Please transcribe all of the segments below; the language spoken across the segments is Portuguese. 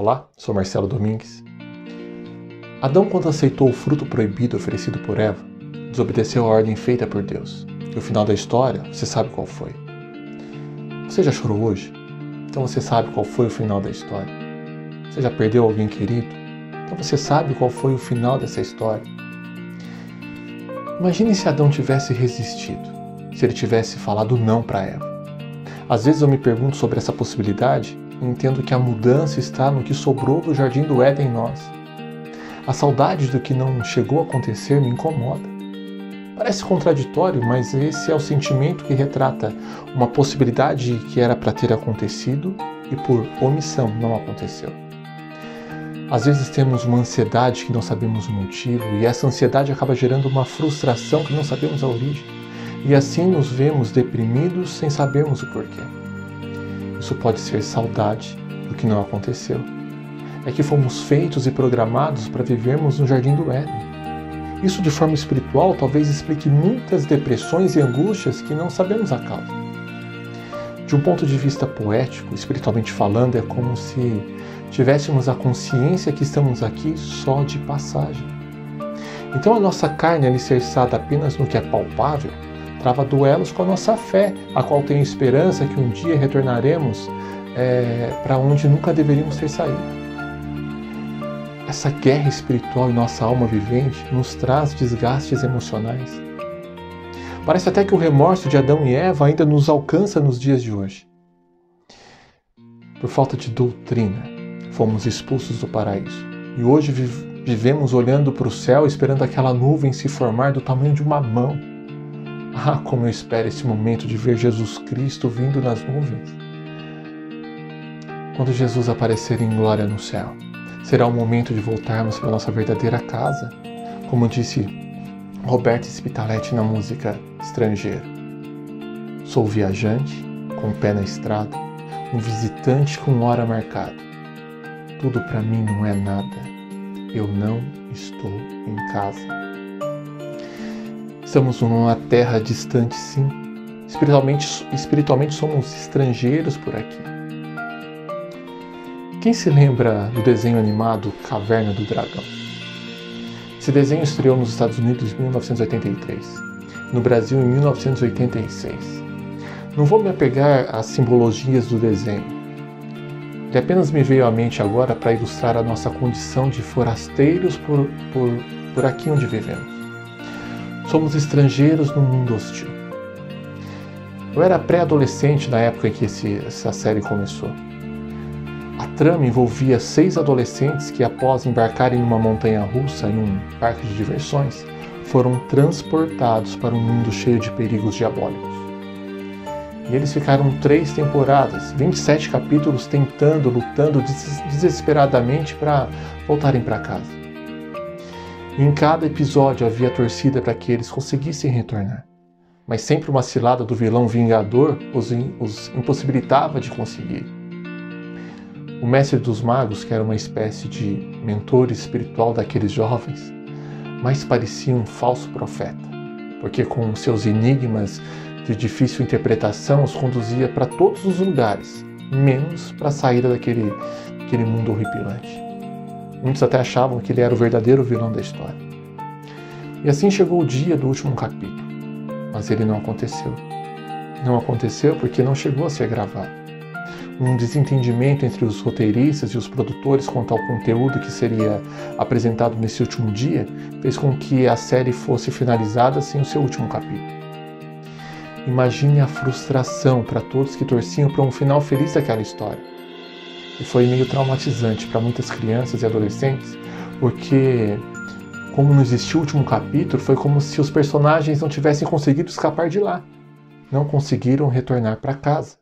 Olá, sou Marcelo Domingues. Adão, quando aceitou o fruto proibido oferecido por Eva, desobedeceu a ordem feita por Deus. E o final da história, você sabe qual foi. Você já chorou hoje? Então você sabe qual foi o final da história. Você já perdeu alguém querido? Então você sabe qual foi o final dessa história. Imagine se Adão tivesse resistido, se ele tivesse falado não para Eva. Às vezes eu me pergunto sobre essa possibilidade e entendo que a mudança está no que sobrou do jardim do Éden em nós. A saudade do que não chegou a acontecer me incomoda. Parece contraditório, mas esse é o sentimento que retrata uma possibilidade que era para ter acontecido e por omissão não aconteceu. Às vezes temos uma ansiedade que não sabemos o motivo e essa ansiedade acaba gerando uma frustração que não sabemos a origem. E assim nos vemos deprimidos sem sabermos o porquê. Isso pode ser saudade do que não aconteceu. É que fomos feitos e programados para vivermos no jardim do Éden. Isso de forma espiritual talvez explique muitas depressões e angústias que não sabemos a causa. De um ponto de vista poético, espiritualmente falando, é como se tivéssemos a consciência que estamos aqui só de passagem. Então a nossa carne alicerçada apenas no que é palpável trava duelos com a nossa fé, a qual tenho esperança que um dia retornaremos para onde nunca deveríamos ter saído. Essa guerra espiritual em nossa alma vivente nos traz desgastes emocionais. Parece até que o remorso de Adão e Eva ainda nos alcança nos dias de hoje. Por falta de doutrina, fomos expulsos do paraíso. E hoje vivemos olhando para o céu, esperando aquela nuvem se formar do tamanho de uma mão. Ah, como eu espero esse momento de ver Jesus Cristo vindo nas nuvens. Quando Jesus aparecer em glória no céu, será o momento de voltarmos para a nossa verdadeira casa, como disse Roberto Spitaletti na música Estrangeiro. Sou viajante, com o pé na estrada, um visitante com hora marcada. Tudo para mim não é nada, eu não estou em casa. Estamos numa terra distante, sim. Espiritualmente somos estrangeiros por aqui. Quem se lembra do desenho animado Caverna do Dragão? Esse desenho estreou nos Estados Unidos em 1983, no Brasil em 1986. Não vou me apegar às simbologias do desenho. Ele apenas me veio à mente agora para ilustrar a nossa condição de forasteiros por aqui onde vivemos. Somos estrangeiros num mundo hostil. Eu era pré-adolescente na época em que essa série começou. A trama envolvia 6 adolescentes que, após embarcarem em uma montanha-russa em um parque de diversões, foram transportados para um mundo cheio de perigos diabólicos. E eles ficaram 3 temporadas, 27 capítulos lutando desesperadamente para voltarem para casa. E em cada episódio havia torcida para que eles conseguissem retornar. Mas sempre uma cilada do vilão vingador os impossibilitava de conseguir. O mestre dos magos, que era uma espécie de mentor espiritual daqueles jovens, mais parecia um falso profeta, porque com seus enigmas de difícil interpretação os conduzia para todos os lugares, menos para a saída daquele mundo horripilante. Muitos até achavam que ele era o verdadeiro vilão da história. E assim chegou o dia do último capítulo, mas ele não aconteceu. Não aconteceu porque não chegou a ser gravado. Um desentendimento entre os roteiristas e os produtores quanto ao conteúdo que seria apresentado nesse último dia fez com que a série fosse finalizada sem o seu último capítulo. Imagine a frustração para todos que torciam para um final feliz daquela história. E foi meio traumatizante para muitas crianças e adolescentes, porque, como não existiu o último capítulo, foi como se os personagens não tivessem conseguido escapar de lá. Não conseguiram retornar para casa.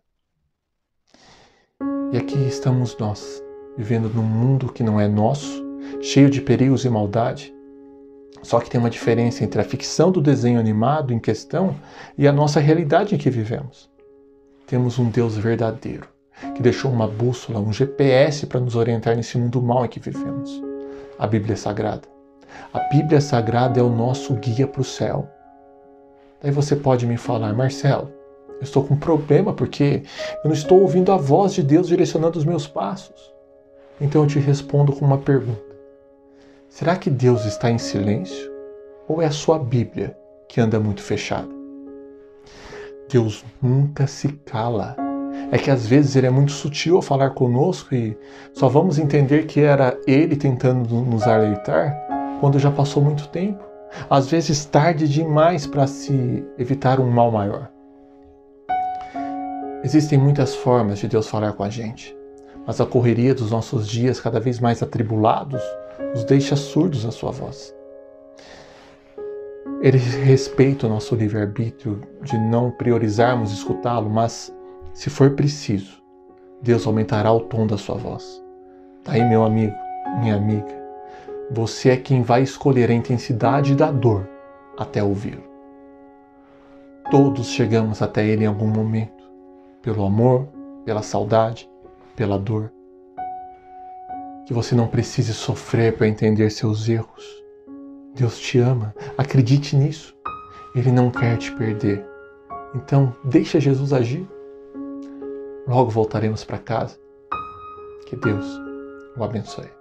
E aqui estamos nós, vivendo num mundo que não é nosso, cheio de perigos e maldade. Só que tem uma diferença entre a ficção do desenho animado em questão e a nossa realidade em que vivemos. Temos um Deus verdadeiro, que deixou uma bússola, um GPS para nos orientar nesse mundo mau em que vivemos. A Bíblia Sagrada. A Bíblia Sagrada é o nosso guia para o céu. Daí você pode me falar, Marcelo, eu estou com um problema porque eu não estou ouvindo a voz de Deus direcionando os meus passos. Então eu te respondo com uma pergunta. Será que Deus está em silêncio? Ou é a sua Bíblia que anda muito fechada? Deus nunca se cala. É que às vezes Ele é muito sutil ao falar conosco e só vamos entender que era Ele tentando nos alertar quando já passou muito tempo. Às vezes tarde demais para se evitar um mal maior. Existem muitas formas de Deus falar com a gente, mas a correria dos nossos dias cada vez mais atribulados nos deixa surdos à sua voz. Ele respeita o nosso livre-arbítrio de não priorizarmos escutá-lo, mas, se for preciso, Deus aumentará o tom da sua voz. Daí, meu amigo, minha amiga, você é quem vai escolher a intensidade da dor até ouvi-lo. Todos chegamos até Ele em algum momento, pelo amor, pela saudade, pela dor. Que você não precise sofrer para entender seus erros. Deus te ama, acredite nisso. Ele não quer te perder. Então, deixa Jesus agir. Logo voltaremos para casa. Que Deus o abençoe.